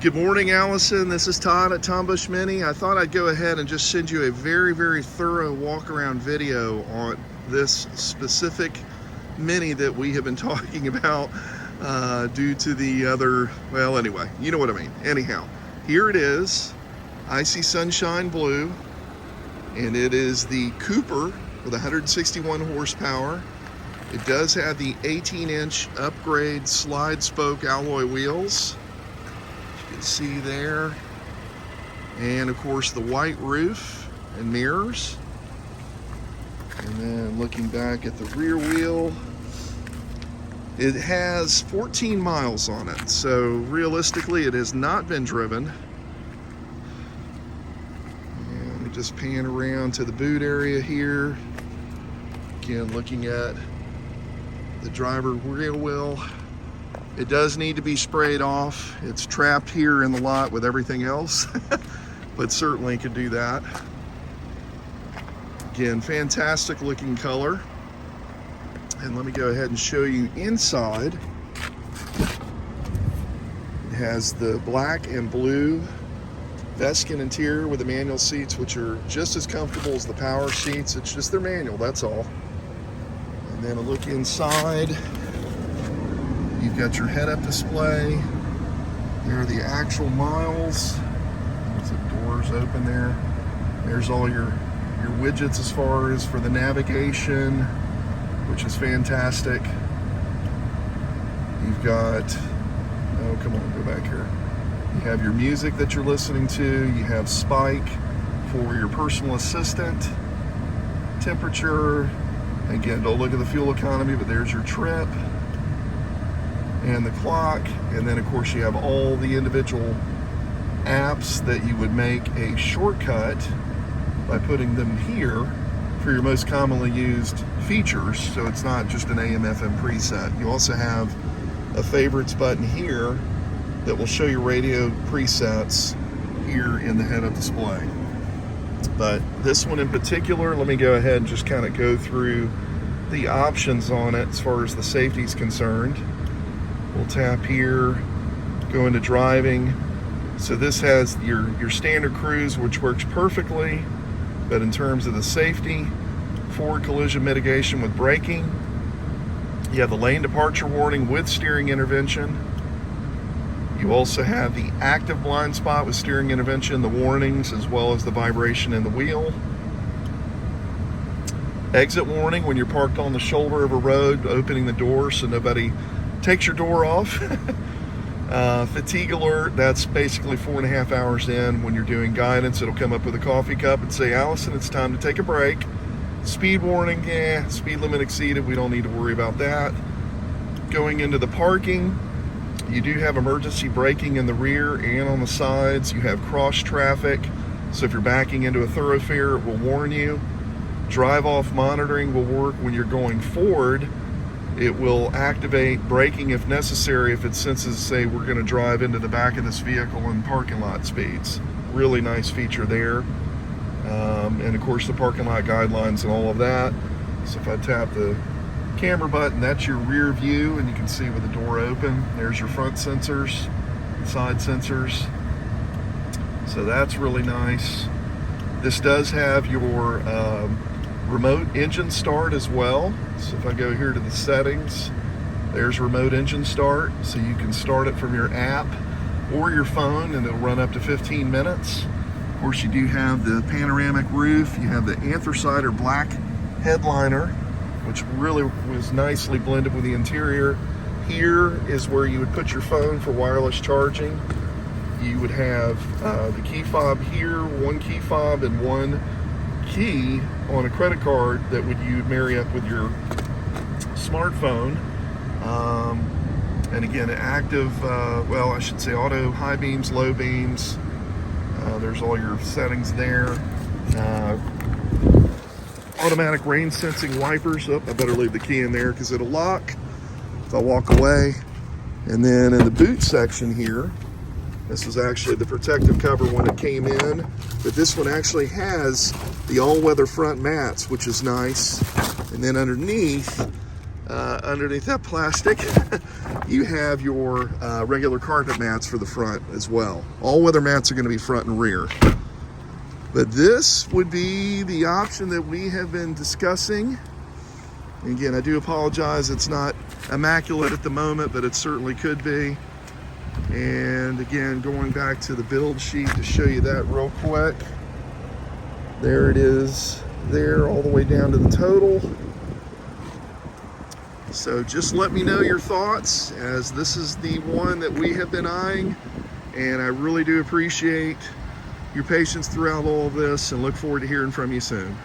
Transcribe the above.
Good morning, Allison. This is Todd at Tom Bush Mini. I thought I'd go ahead and just send you a very thorough walk around video on this specific Mini that we have been talking about due to the other, well, anyway, you know what I mean. Anyhow, here it is, Icy Sunshine Blue, and it is the Cooper with 161 horsepower. It does have the 18-inch upgrade slide spoke alloy wheels. See there, and of course the white roof and mirrors. And then looking back at the rear wheel, it has 14 miles on it, so realistically it has not been driven. And we just pan around to the boot area here, again looking at the driver rear wheel. It does need to be sprayed off. It's trapped here in the lot with everything else, but certainly could do that. Again, fantastic looking color. And let me go ahead and show you inside. It has the black and blue Veskin interior with the manual seats, which are just as comfortable as the power seats. It's just their manual, that's all. And then a look inside. You've got your head-up display. There are the actual miles. There's the doors open there. There's all your widgets as far as for the navigation, which is fantastic. You've got, oh, come on, go back here. You have your music that you're listening to. You have Spike for your personal assistant. Temperature. Again, don't look at the fuel economy, but there's your trip. And the clock, and then of course you have all the individual apps that you would make a shortcut by putting them here for your most commonly used features, so it's not just an AM/FM preset. You also have a favorites button here that will show your radio presets here in the head-up display. But this one in particular, let me go ahead and just kind of go through the options on it as far as the safety is concerned. We'll tap here, go into driving. So this has your standard cruise, which works perfectly, but in terms of the safety, forward collision mitigation with braking, you have the lane departure warning with steering intervention. You also have the active blind spot with steering intervention, the warnings, as well as the vibration in the wheel. Exit warning when you're parked on the shoulder of a road, opening the door so nobody takes your door off. Fatigue alert, that's basically 4.5 hours in. When you're doing guidance, it'll come up with a coffee cup and say, Allison, it's time to take a break. Speed warning, speed limit exceeded, we don't need to worry about that. Going into the parking, you do have emergency braking in the rear and on the sides. You have cross traffic, so if you're backing into a thoroughfare, it will warn you. Drive off monitoring will work when you're going forward. It will activate braking if necessary if it senses, say, we're going to drive into the back of this vehicle in parking lot speeds. Really nice feature there. And of course the parking lot guidelines and all of that. So if I tap the camera button, that's your rear view, and you can see with the door open. There's your front sensors, side sensors. So that's really nice. This does have your remote engine start as well. So if I go here to the settings, there's remote engine start. So you can start it from your app or your phone, and it'll run up to 15 minutes. Of course, you do have the panoramic roof. You have the anthracite or black headliner, which really was nicely blended with the interior. Here is where you would put your phone for wireless charging. You would have the key fob here, one key fob and one key on a credit card that you marry up with your smartphone. And again, active, well, I should say auto high beams, low beams. There's all your settings there. Automatic rain sensing wipers. Oh, I better leave the key in there because it'll lock if I walk away. And then in the boot section here, this was actually the protective cover when it came in, but this one actually has the all-weather front mats, which is nice. And then underneath that plastic, you have your regular carpet mats for the front as well. All weather mats are going to be front and rear. But this would be the option that we have been discussing. And again, I do apologize, it's not immaculate at the moment, but it certainly could be. And again, going back to the build sheet to show you that real quick. There it is there, all the way down to the total. So just let me know your thoughts, as this is the one that we have been eyeing, and I really do appreciate your patience throughout all of this and look forward to hearing from you soon.